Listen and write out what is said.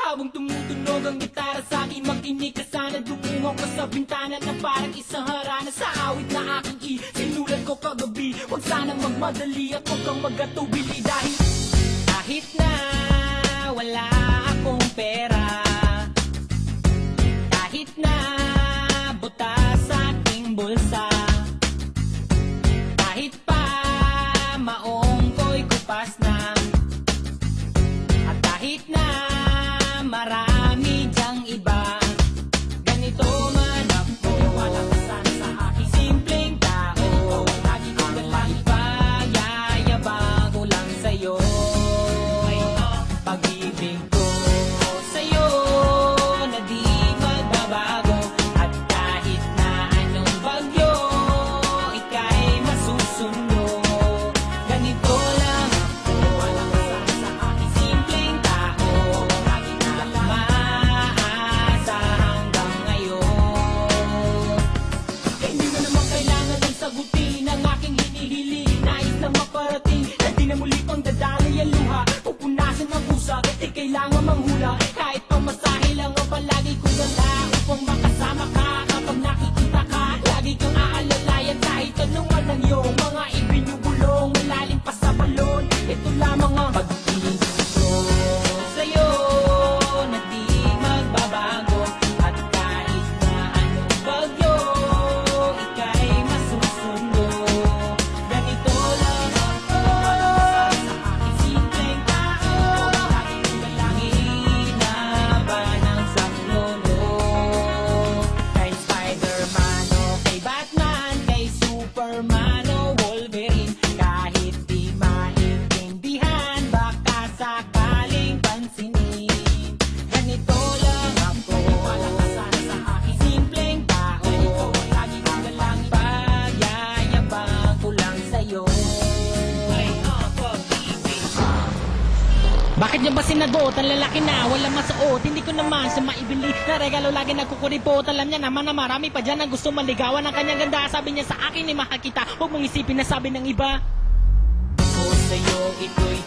Habang tumutunog ang gitara sa akin, makinig ka sana. Dumungaw ka sa bintana na parang isang harana. Sa awit na aking sinulat ko kagabi, huwag sanang magmadali at huwag kang magatubili. Dahil kahit na wala akong pera, kahit na butas sa aking bulsa, kahit pa maong ko'y kupas na, at kahit na marami dyang iba, ganito man ako, malakasan sa aking simpleng tao. Lagi ko lang ipayayabang ko lang sa'yo, pag-ibig ko sa'yo na di magbabago. At kahit na anong bagyo ika'y masusundo, ganito lang ako, malakasan sa aking simpleng tao. Lagi ko lang maasa hanggang ngayon. Hindi mo naman kailangan ng sagutin ang aking hinihiling. Nais na maparating na di na muli pang dadali ang luha, pupunasan ang pusa, di kailangan manghula. Kahit pamasahe lang ang palagi kong ganda upang makasama ka. Kapag nakikita ka, lagi kang aalalayan. Kahit anong ang iyong mga ibinubulong, malalim pa sa balon, ito lamang ang pag-ibig ko sa'yo na di magbabago. At kahit na anong bagyo ika'y masusundo, ganito lang ako, malakasan sa aking simpleng tao. Lagi ko lang hinaban ang saklolo. Kay Spider-Man o kay Batman, kay Superman o Wolverine, kahit di maintindihan, baka sakaling pansinin, ganito lang ako, malakasan sa aking simpleng tao. Lagi ko lang ipayayabang ko lang sa'yo. Bakit niya ba sinagot? Ang lalaki na, wala masuot. Hindi ko naman siya maibili na regalo, lagi nagkukuripot. Alam niya naman na marami pa dyan ang gusto maligawan ng kanyang ganda. Sabi niya sa akin, ni mahal kita, huwag mong isipin na sabi ng iba. Ako sa'yo, ito'y